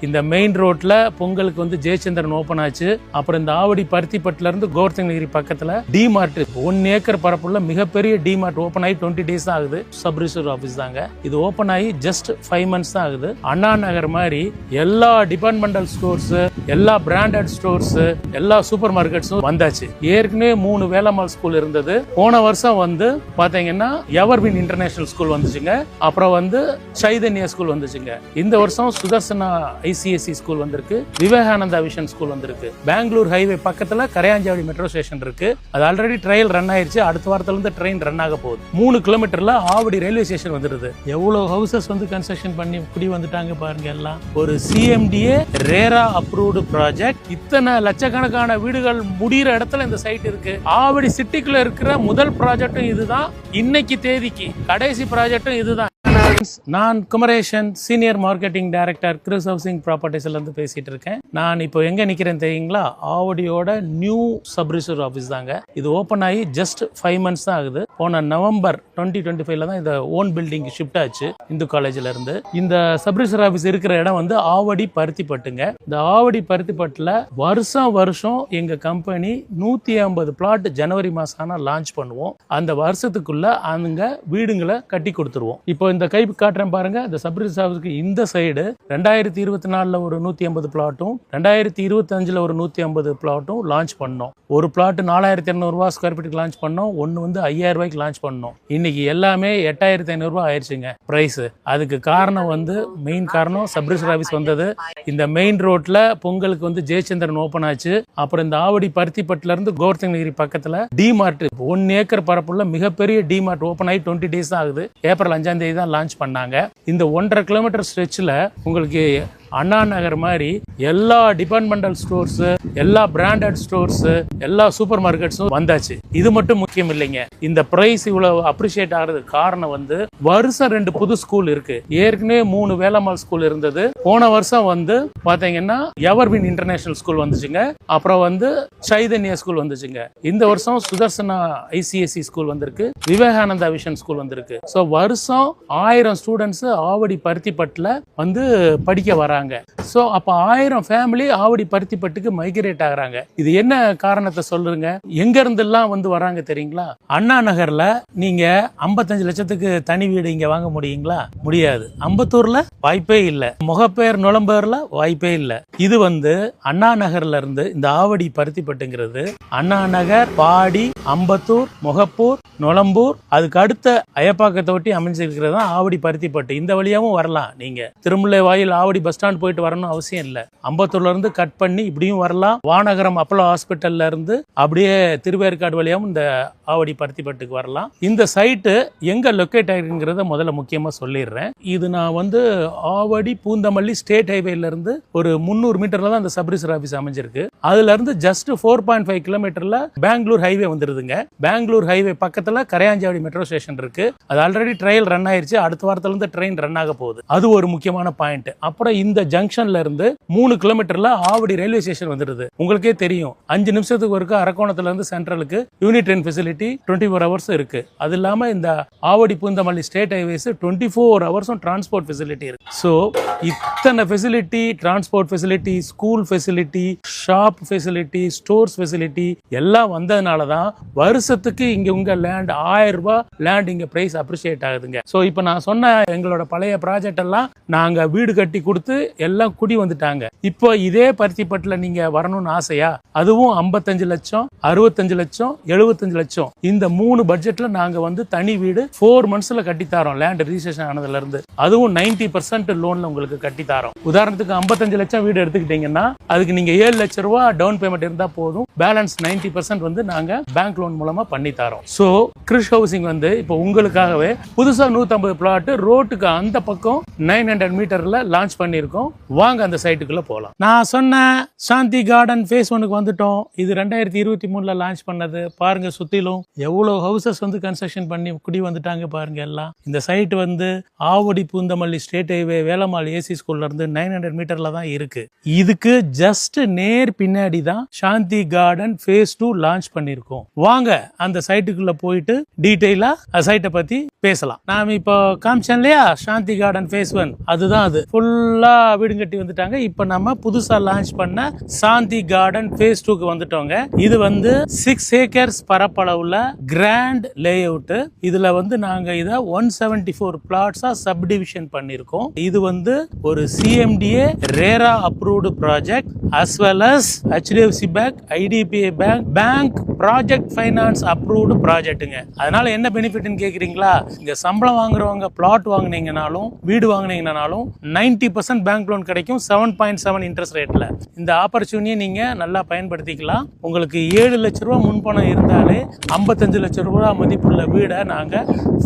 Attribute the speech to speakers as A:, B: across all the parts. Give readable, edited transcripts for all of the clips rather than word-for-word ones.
A: இந்த மெயின் ரோட்ல பொங்கலுக்கு வந்து ஜெயச்சந்திரன் ஓபன் ஆச்சு. அப்புறம் இந்த ஆவடி பருத்திப்பட்டுல இருந்து கோவர்த்தனகிரி பக்கத்துல டிமார்ட் 1 ஏக்கர் பரப்புள்ள மிகப்பெரிய டிமார்ட் ஓபன் ஆகி 20 days தான் ஆகுது. சப் ரிசர்வ் ஆபீஸ் தாங்க. இது ஓபன் ஆகி ஜஸ்ட் 5 months தான் ஆகுது. அண்ணா நகர் மாதிரி எல்லா டிபார்ட்மெண்டல் ஸ்டோர்ஸ், எல்லா பிராண்டட் ஸ்டோர்ஸ், எல்லா சூப்பர் மார்க்கெட்ஸும் வந்தாச்சு. ஏற்கனவே 3 வேலம்மாள் ஸ்கூல் இருந்தது. போன வருஷம் வந்து பாத்தீங்கன்னா எவர்வின் இன்டர்நேஷனல் ஸ்கூல் வந்துச்சுங்க. அப்புறம் வந்து சைதன்யா ஸ்கூல் வந்துச்சுங்க. இந்த வருஷம் சுதர்சனா ஐசிஎஸ்சி ஸ்கூல் வந்திருக்கு. விவேகானந்தா விஷன் ஸ்கூல் வந்திருக்கு. பெங்களூர் ஹைவே பக்கத்துல கரையாஞ்சாவடி மெட்ரோ ஸ்டேஷன் இருக்கு. அது ஆல்ரெடி ட்ரையல் ரன் ஆயிருச்சு. அடுத்த வாரத்துல இருந்து ட்ரெயின் ரன் ஆக போகுது. 3 கிலோமீட்டர்ல ஆவடி ரயில்வே ஸ்டேஷன் வந்துருது. எவ்வளவு ஹவுசஸ் வந்து கன்ஸ்ட்ரக்ஷன் பண்ணி இப்படி வந்துட்டாங்க பாருங்க. எல்லாம் ஒரு சிஎம்டிஏ ரேரா அப்ரூவ்டு ப்ராஜெக்ட். இத்தனை லட்சக்கணக்கான வீடுகள் முடிகிற இடத்துல இந்த சைட் இருக்கு. ஆவடி சிட்டிக்குள்ள இருக்கிற முதல் ப்ராஜெக்டும் இதுதான். இன்னைக்கு தேதிக்கு கடைசி ப்ராஜெக்டும் இதுதான். நான் Kumaresan, senior marketing director, Chris housing ப்ராப்பர்ட்டிஸ்ல இருந்து பேசிட்டு இருக்கேன். நான் இப்போ எங்க நிக்கிறேன் தெரியுங்களா? ஆவடியோட நியூ சப் ரிசர்வ் ஆபீஸ் தாங்க. இது ஓபன் ஆகி ஜஸ்ட் 5 months தான் ஆகுது. போன நவம்பர் 2025 தான் இந்த ஓன் பில்டிங் ஷிஃப்ட் ஆச்சு இந்து காலேஜ்ல இருந்து. இந்த சப் ரிசர்வ் ஆபீஸ் இருக்கிற இடம் வந்து ஆவடி பருத்திப்பட்டுங்க. இந்த ஆவடி பருத்திப்பட்டுல வருஷம் எங்க கம்பெனி 150 பிளாட் ஜனவரி மாசம் லான்ச் பண்ணுவோம். அந்த வருஷத்துக்குள்ள அங்க வீடுங்களை கட்டி கொடுத்துருவோம். இப்போ இந்த கை காட்டுறேன் பாருங்க. இந்த சப் ரிசர்வ் ஆபீஸ்க்கு இந்த சைடு 2024 ஒரு 150 பிளாட்டும் 2025 ஒரு 150 பிளாட்டும் லான்ச் பண்ணோம். ஒரு பிளாட் 4200 ரூபாய் ஸ்கொயர் ஃபீட்டுக்கு லான்ச் பண்ணோம். ஒன்னு வந்து 5000 ரூபாய்க்கு லான்ச் பண்ணோம். இன்னைக்கு எல்லாமே 8500 ரூபாய் ஆயிடுச்சுங்க பிரைஸ். அதுக்கு காரணம் வந்து மெயின் காரணம் சப் ரிசர்வ் ஆபீஸ் வந்தது. இந்த மெயின் ரோட்ல பொங்கலுக்கு வந்து ஜெயச்சந்திரன் ஓபன் ஆச்சு. அப்புறம் இந்த ஆவடி பருத்திப்பட்டுல இருந்து கோவர்த்தனகிரி பக்கத்துல டிமார்ட் 1 ஏக்கர் பரப்புள்ள மிகப்பெரிய டிமார்ட் ஓபன் ஆகி 20 days தான் ஆகுது. ஏப்ரல் 5ஆம் தேதி தான் லான்ச் பண்ணாங்க. இந்த 1.5 கிலோமீட்டர் ஸ்ட்ரெச்ல உங்களுக்கு அண்ணா நகர் மாதிரி எல்லா டிபார்ட்மெண்டல் ஸ்டோர்ஸ், எல்லா பிராண்டட் ஸ்டோர்ஸ், எல்லா சூப்பர் மார்க்கெட்ஸும் வந்தாச்சு. இது மட்டும் முக்கியம் இல்லைங்க. இந்த பிரைஸ் இவ்வளவு அப்ரிஷியேட் ஆகிறதுக்கு காரணம் வந்து வருஷம் 2 புது ஸ்கூல் இருக்கு. ஏற்கனவே 3 வேலம்மாள் ஸ்கூல் இருந்தது. போன வருஷம் வந்து பாத்தீங்கன்னா எவர்வின் இன்டர்நேஷனல் ஸ்கூல் வந்துச்சுங்க. அப்புறம் வந்து சைதன்யா ஸ்கூல் வந்துச்சுங்க. இந்த வருஷம் சுதர்சனா ஐசிஎஸ்சி ஸ்கூல் வந்திருக்கு. விவேகானந்தா விஷன் ஸ்கூல் வந்திருக்கு. ஸோ வருஷம் 1000 ஸ்டூடெண்ட்ஸ் ஆவடி பருத்திப்பட்டுல வந்து படிக்க வராங்க. சோ அப்ப 1000 ஃபேமிலி ஆவடி பருத்திப்பட்டுக்கு மைக்ரேட் ஆகுறாங்க. இது என்ன காரணத்தை சொல்லுங்க? எங்க இருந்தெல்லாம் வந்து வராங்க தெரியுங்களா? அண்ணா நகர்ல நீங்க 55 லட்சத்துக்கு தனி வீடு இங்க வாங்க முடியுங்களா? முடியாது. அம்பத்தூர்ல வாய்ப்பே இல்ல. முகப்பேர் நுளம்பேர்ல வாய்ப்பே இல்ல. இது வந்து அண்ணா நகர்ல இருந்து இந்த ஆவடி பருத்திப்பட்டுங்கிறது அண்ணா நகர், பாடி, அம்பத்தூர், முகப்பூர், நுளம்பூர், அதுக்கு அடுத்த அயப்பாக்கத்தை ஒட்டி அமைஞ்சிருக்கிறது தான் ஆவடி பருத்திப்பட்டு. இந்த வழியாவும் வரலாம். நீங்க திருமுல்லை வாயில் ஆவடி பஸ் ஸ்டாண்ட் போயிட்டு வரணும் அவசியம் இல்ல. அம்பத்தூர்ல இருந்து கட் பண்ணி இப்படியும் வரலாம். வானகரம் அப்போலோ ஹாஸ்பிட்டல்ல இருந்து அப்படியே திருவேற்காடு வழியாவும் இந்த ஆவடி பருத்திப்பட்டுக்கு வரலாம். இந்த சைட்டு எங்க லொக்கேட் ஆயிருக்குங்கிறத முதல்ல முக்கியமா சொல்லிடுறேன். இது நான் வந்து ஆவடி பூந்தமல்லி ஸ்டேட் ஹைவேல இருந்து ஒரு 300 மீட்டர்ல தான் இந்த சப் ரிசர்வ் ஆபீஸ் அமைஞ்சிருக்கு. அதுல இருந்து ஜஸ்ட் 4.5 கிலோமீட்டர்ல பெங்களூர் ஹைவே வந்துருதுங்க. பெங்களூர் ஹைவே பக்கத்துல கரையாஞ்சாவடி மெட்ரோ ஸ்டேஷன் இருக்கு. அது ஆல்ரெடி ட்ரையல் ரன் ஆயிருச்சு. அடுத்த வாரத்துல இருந்து ட்ரெயின் ரன் ஆக போகுது. அது ஒரு முக்கியமான பாயிண்ட். அப்புறம் இந்த ஜங்ஷன்ல இருந்து 3 கிலோமீட்டர்ல ஆவடி ரயில்வே ஸ்டேஷன் வந்துருது. உங்களுக்கே தெரியும் 5 நிமிஷத்துக்கு ஒருக்க அரக்கோணத்துல இருந்து சென்ட்ரலுக்கு யூனிட் ட்ரெயின் ஃபெசிலிட்டி 24 hours இருக்கு. அது இல்லாம இந்த Avadi Poonamallee state highways 24 hours transport facility இருக்கு. சோ இத்தனை facility, transport facility, school facility, shop facility, stores facility எல்லாம் வந்ததுனால தான் வருஷத்துக்கு இங்க உங்க லேண்ட் 1000 ரூபாய் லேண்ட் இங்க பிரைஸ் அப்ரிஷியேட் ஆகுதுங்க. சோ இப்போ நான் சொன்ன எங்களோட பழைய ப்ராஜெக்ட் எல்லாம் நாங்க வீடு கட்டி கொடுத்து எல்லாம் குடி வந்துட்டாங்க. இப்போ இதே பருத்திப்பட்டுல நீங்க வரணும்னு ஆசையா? அதுவும் 55 லட்சம், 65 லட்சம், 75 லட்சம் இந்த 3 பட்ஜெட்ல நாங்க வந்து தனி வீடு 4 monthsல கட்டி தரோம். லேண்ட் ரிஜிஸ்ட்ரேஷன் ஆனதுல இருந்து அதுவும் 90% லோன்ல உங்களுக்கு கட்டி தரோம். உதாரணத்துக்கு 55 லட்சம் வீடு எடுத்துக்கிட்டீங்கன்னா அதுக்கு நீங்க 7 லட்சம் ரூபாய் டவுன் பேமெண்ட் இருந்தா போதும். பேலன்ஸ் 90% வந்து நாங்க பேங்க் லோன் மூலமா பண்ணி தரோம். சோ கிறிஸ் ஹவுசிங் வந்து இப்போ உங்களுக்காகவே புதுசா 150 பிளாட் ரோட்டுக்கு அந்த பக்கம் 900 மீட்டர்ல லான்ச் பண்ணிருக்கோம். வாங்க அந்த சைட்டுக்குள்ள போலாம். நான் சொன்ன சாந்தி கார்டன் ஃபேஸ் 1க்கு வந்துட்டோம். இது 2023ல லான்ச் பண்ணது. பாருங்க சுத்திலும் எவ்வளவு ஹவுசஸ் வந்து கன்ஸ்ட்ரக்ஷன் பண்ணி குடி வந்துட்டாங்க பாருங்க எல்லாம். இந்த சைட் வந்து Avadi Poonamallee state highway Velammal AC ஸ்கூல்ல இருந்து 900 மீட்டர்ல தான் இருக்கு. இதுக்கு ஜஸ்ட் நேர் பின்னாடி தான் சாந்தி கார்டன் ஃபேஸ் 2 லான்ச் பண்ணிருக்கோம். வாங்க அந்த சைட்டுக்குள்ள போயிட்டு டீடைலா சைட்டை பத்தி பேசலாம். நாம இப்போ காமிச்சேன் இல்லையா சாந்தி கார்டன் ஃபேஸ் 1, அதுதான் அது. ஃபுல்லா வீடு கட்டி கட்டி வந்துட்டாங்க. இப்ப நம்ம புதுசா லான்ச் பண்ண சாந்தி கார்டன் phase 2க்கு வந்துட்டோங்க. இது வந்து 6 ஏக்கர்ஸ் பரப்பளவுல கிராண்ட் லே அவுட். இதுல வந்து நாங்க இத 174 பிளாட்ஸா சப்டிவிஷன் பண்ணிருக்கோம். இது வந்து ஒரு CMDA RERA approved project as well as HDFC bank, IDBI bank project finance approved ப்ராஜெக்ட்டுங்க. அதனால என்ன பெனிஃபிட்னு கேக்குறீங்களா? இங்க சம்பளம் வாங்குறவங்க பிளாட் வாங்குனீங்கனாலும் வீடு வாங்குனீங்கனாலும் 90% பேங்க் லோன் கிடைக்கும் 7.7 இன்ட்ரெஸ்ட் ரேட்ல. இந்த ஆப்பர்ச்சுனிட்டியை நீங்க நல்லா பயன்படுத்திக்கலாம். உங்களுக்கு 7 லட்ச ரூபா முன்பணம் இருந்தாலே 55 லட்ச ரூபா மதிப்புள்ள வீடை நாங்க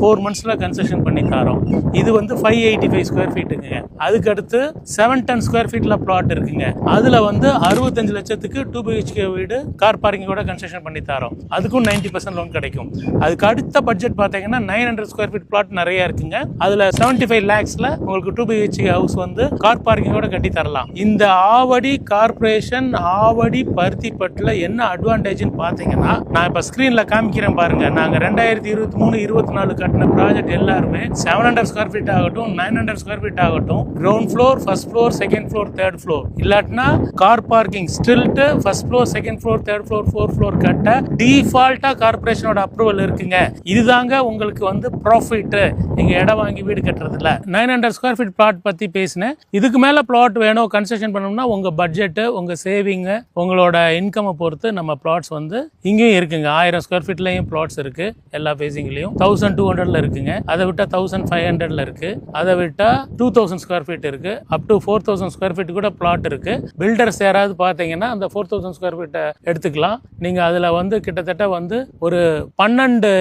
A: 4 monthsல கன்ஸ்ட்ரக்ஷன் பண்ணி தரோம். இது வந்து 585 ஸ்கொயர் ஃபீட்டுங்க. அதுக்கு அடுத்து 710 ஸ்கொயர் ஃபீட்ல பிளாட் இருக்குங்க. அதுல வந்து 65 லட்சத்துக்கு 2 BHK வீடு கார் பார்க்கிங் கூட கன்ஸ்ட்ரக்ஷன் பண்ணி தரோம். அதுக்கும் 90% லோன் கிடைக்கும். அதுக்கு அடுத்த பட்ஜெட் பாத்தீங்கன்னா 900 ஸ்கொயர் ஃபீட் பிளாட் நிறைய இருக்குங்க. அதுல 75 lakhsல உங்களுக்கு 2 BHK ஹவுஸ் வந்து கார் பார்க்கிங் கூட கட்டி தரலாம். இந்த ஆவடி கார்பரேஷன் ஆவடி பருத்திப்பட்டுல என்ன அட்வான்டேஜ்னு பாத்தீங்கன்னா, நான் இப்ப ஸ்கிரீன்ல காமிக்கிறேன் பாருங்க. நாங்க 2023-24 கட்டின ப்ராஜெக்ட் எல்லாருமே 700 ஸ்கொயர் ஃபீட் ஆகட்டும் 900 ஸ்கொயர் ஃபீட் ஆகட்டும் ground floor, first floor, second floor, third floor, இல்லாட்டினா car parking stilt first floor, second floor, third floor, fourth floor கட்ட டிஃபால்ட்டா கார்பரேஷனோட அப்ரூவல் இருக்குங்க. இதுதாங்க உங்களுக்கு வந்து ப்ராஃபிட் நீங்க இடம் வாங்கி வீடு கட்டுறதுல. 900 ஸ்கொயர் ஃபீட் பிளாட் பத்தி பேசினேன். இதுக்கு மேல பிளாட் வேணும் கன்ஸ்ட்ரக்ஷன் பண்ணணும்னா உங்க பட்ஜெட், உங்க சேவிங், உங்களோட இன்கம் பொறுத்து நம்ம பிளாட்ஸ் வந்து இங்கேயும் இருக்குங்க. 1000 ஸ்கொயர் ஃபீட்லயும் பிளாட்ஸ் இருக்கு. எல்லா ஃபேசிங்லயும் 1200ல இருக்குங்க. அதை விட்டா 1500ல இருக்கு. அதை விட்டா 2000 ஸ்கொயர் ஃபீட் இருக்கு. அப் டு 4000 ஸ்கொயர் ஃபீட் கூட பிளாட் இருக்கு. பில்டர்ஸ் யாராவது பாத்தீங்கன்னா அந்த 4000 ஸ்கொயர் ஃபீட்டை எடுத்துக்கலாம். நீங்க அதுல வந்து கிட்டத்தட்ட வந்து ஒரு 12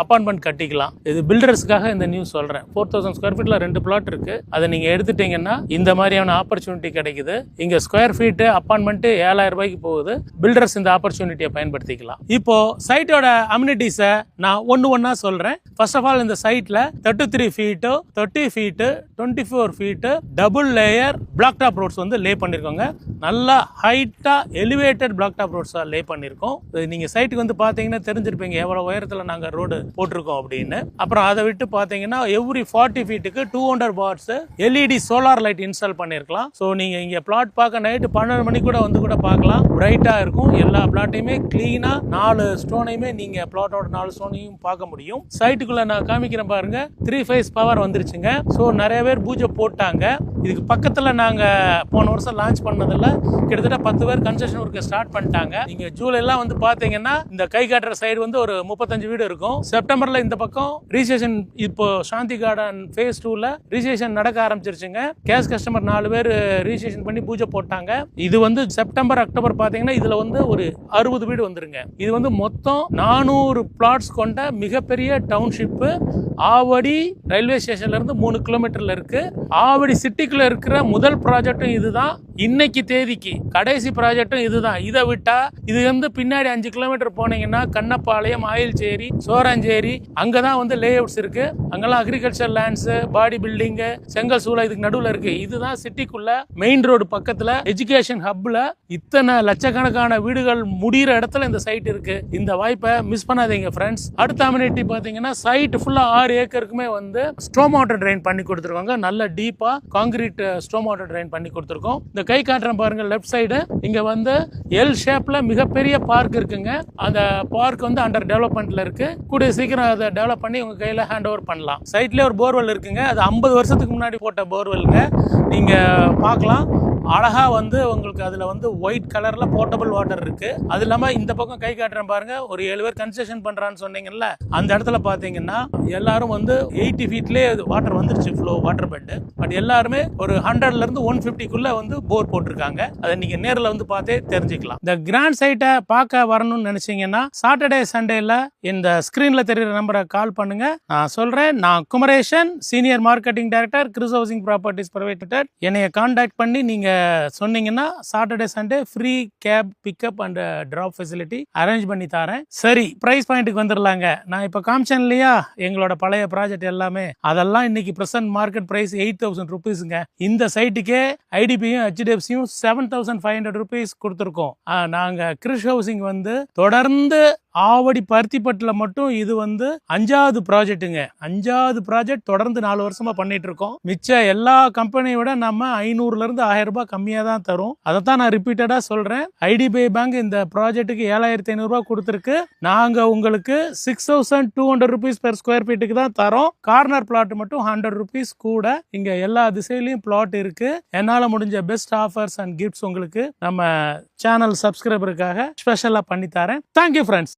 A: அபார்ட்மெண்ட் கட்டிக்கலாம். இது பில்டர்ஸ்க்காக இந்த நியூஸ் சொல்றேன். 4000 ஸ்கொயர் ஃபீட்ல 2 பிளாட் இருக்கு. அதை நீங்க எடுத்துட்டீங்கன்னா இந்த மாதிரியான ஆப்பர்ச்சுனிட்டி கிடைக்குது. இங்க ஸ்கொயர் ஃபீட் அபார்ட்மெண்ட் 7000 ரூபாய்க்கு போகுது. பில்டர்ஸ் இந்த ஆப்பர்ச்சுனிட்டியை பயன்படுத்திக்கலாம். இப்போ சைட்டோட அம்யூனிட்டிஸை நான் ஒன்னா சொல்றேன். ஃபர்ஸ்ட் ஆஃப் ஆல் இந்த சைட்ல 33 feet, 30 feet, 24 feet double layer black top roads வந்து லே பண்ணிருக்கோங்க. நல்லா ஹைட்டா எலிவேட்டட் பிளாக் டாப் ரோட்ஸா லே பண்ணிருக்கோம். நீங்க சைட்டுக்கு வந்து பாத்தீங்கன்னா தெரிஞ்சிருப்பீங்க எவ்வளவு உயரத்துல நாங்க ரோடு போட்டிருக்கோம் அப்படின்னு. அப்புறம் அதை விட்டு பாத்தீங்கன்னா எவ்ரி 40 ஃபீட்டுக்கு 200 watts LED solar light install பண்ணிருக்கலாம். சோ நீங்க இங்க பிளாட் பார்க்க நைட்டு 12 மணி கூட வந்து கூட பார்க்கலாம். பிரைட்டா இருக்கும். எல்லா பிளாட்டையுமே கிளீனா 4 ஸ்டோனையுமே நீங்க பிளாட்டோட 4 ஸ்டோனையும் பார்க்க முடியும். சைட்டுக்குள்ள நான் காமிக்கிறேன் பாருங்க. 3 phase பவர் வந்துருச்சுங்க. சோ நிறைய பேர் பூஜை போட்டாங்க. இதுக்கு பக்கத்துல நாங்க போன வருஷம் லான்ச் பண்ணதுல கிட்டத்தட்ட 10 பேர் கன்ஸ்ட்ரக்ஷன் ஒர்க் ஸ்டார்ட் பண்ணிட்டாங்க. நீங்க ஜூலைலாம் வந்து பாத்தீங்கன்னா இந்த கை காட்டுற சைடு வந்து ஒரு 35 வீடு இருக்கும். செப்டம்பர்ல இந்த பக்கம் ரிஜிஸ்ட்ரேஷன் இப்போ சாந்தி கார்டன் phase 2ல ரிஜிஸ்ட்ரேஷன் நடக்க ஆரம்பிச்சிருச்சுங்க. கேஷ் கஸ்டமர் 4 பேர் ரிஜிஸ்ட்ரேஷன் பண்ணி பூஜை போட்டாங்க. இது வந்து செப்டம்பர் அக்டோபர் பாத்தீங்கன்னா இதுல வந்து ஒரு 60 வீடு வந்துருங்க. இது வந்து மொத்தம் 400 பிளாட்ஸ் கொண்ட மிகப்பெரிய டவுன்ஷிப். ஆவடி ரயில்வே ஸ்டேஷன்ல இருந்து 3 கிலோமீட்டர்ல இருக்கு. ஆவடி சிட்டிக்குள்ள இருக்கிற முதல் ப்ராஜெக்டும் இதுதான். இன்னைக்கு தேதிக்கு கடைசி ப்ராஜெக்டும் இதுதான். இதை விட்டா இது வந்து பின்னாடி 5 கிலோமீட்டர் போனீங்கன்னா கண்ணப்பாளையம், ஆயில்சேரி, சோராஞ்சேரி அங்கதான் வந்து லே அவுட்ஸ் இருக்கு. அங்கெல்லாம் அக்ரிகல்ச்சர் லேண்ட்ஸ், பாடி பில்டிங், செங்கல் சூளை இதுக்கு நடுவில் இருக்கு. இதுதான் சிட்டிக்குள்ள மெயின் ரோடு பக்கத்துல எஜுகேஷன் ஹப்ல இத்தனை லட்சக்கணக்கான வீடுகள் முடிகிற இடத்துல இந்த சைட் இருக்கு. இந்த வாய்ப்பை மிஸ் பண்ணாதீங்க ஃப்ரெண்ட்ஸ். அடுத்த அம்யூனிட்டி பாத்தீங்கன்னா சைட் ஃபுல்லா 6 ஏக்கருக்குமே வந்து ஸ்ட்ரோம் வாட்டர் ட்ரெயின் பண்ணி கொடுத்துருக்காங்க. நல்ல டீப்பா காங்கிரீட் ஸ்ட்ரோம் வாட்டர் ட்ரெயின் பண்ணி கொடுத்துருக்கோம். இந்த கை காட்டுறேன் பாருங்க லெஃப்ட் சைடு. இங்க வந்து எல் ஷேப்ல மிகப்பெரிய பார்க் இருக்குங்க. அந்த பார்க் வந்து அண்டர் டெவலப்மெண்ட்ல இருக்கு. கூடிய சீக்கிரம் அதை டெவலப் பண்ணி உங்க கையில ஹேண்ட் ஓவர் பண்ணலாம். சைட்லயே ஒரு போர்வெல் இருக்குங்க. அது 50 வருஷத்துக்கு முன்னாடி போட்ட போர்வெல்ங்க. நீங்க பார்க்கலாம். அழகா வந்து உங்களுக்கு அதுல வந்து ஒயிட் கலர்ல போர்ட்டபிள் வாட்டர் இருக்கு. அது இல்லாம இந்த பக்கம் கை காட்டுறேன் பாருங்க. ஒரு 7 பேர் கன்ஸ்ட்ரக்ஷன் பண்றான்னு சொன்னீங்கல்ல, அந்த இடத்துல பாத்தீங்கன்னா எல்லாரும் வந்து 80 ஃபீட்லயே வாட்டர் வந்துருச்சு ஃப்ளோ வாட்டர் பெட். பட் எல்லாருமே ஒரு 100ல இருந்து 150க்குள்ள வந்து போர் போட்டிருக்காங்க. அதை நீங்க நேர்ல வந்து பார்த்தே தெரிஞ்சுக்கலாம். இந்த கிராண்ட் சைட்டை பார்க்க வரணும்னு நினைச்சீங்கன்னா சாட்டர்டே சண்டேல இந்த ஸ்கிரீன்ல தெரியுற நம்பரை கால் பண்ணுங்க. நான் சொல்றேன். நான் Kumaresan, senior marketing director, Chris housing properties private limited. என்னைய கான்டாக்ட் பண்ணி நீங்க சொன்னீங்கன்னா Saturday Sunday free cab pickup and drop facility arrange பண்ணி தரேன். சரி, பிரைஸ் பாயிண்ட்டுக்கு வந்துடலாங்க. நான் இப்ப காமிச்சேன் இல்லையா எங்களோட பழைய ப்ராஜெக்ட் எல்லாமே, அதெல்லாம் இன்னைக்கு பிரசன்ட் மார்க்கெட் பிரைஸ் 8000 ருபீஸ்ங்க. இந்த சைட்டுக்கே ஐடிபியும் HDFCயும் 7500 ருபீஸ் கொடுத்துருக்கோம். நாங்க கிறிஸ் ஹவுசிங் வந்து தொடர்ந்து ஆவடி பருத்திப்பட்டுல மட்டும் இது வந்து 5வது ப்ராஜெக்ட்டுங்க. 5வது ப்ராஜெக்ட் தொடர்ந்து 4 வருஷமா பண்ணிட்டு இருக்கோம். மிச்ச எல்லா கம்பெனியை விட நம்ம 500ல இருந்து 1000 ரூபாய் கம்மியா தான் தரும். அதை தான் நான் ரிப்பீட்டடா சொல்றேன். ஐடிபிஐ பேங்க் இந்த ப்ராஜெக்ட்டுக்கு 7500 ரூபாய் கொடுத்துருக்கு. நாங்க உங்களுக்கு 6200 rupees per square feetக்கு தான் தரோம். கார்னர் பிளாட் மட்டும் 100 rupees கூட. இங்க எல்லா திசையிலயும் பிளாட் இருக்கு. என்னால முடிஞ்ச பெஸ்ட் ஆஃபர்ஸ் அண்ட் கிஃப்ட்ஸ் உங்களுக்கு நம்ம சேனல் சப்ஸ்கிரைபருக்காக ஸ்பெஷலா பண்ணி தரேன். Thank you friends.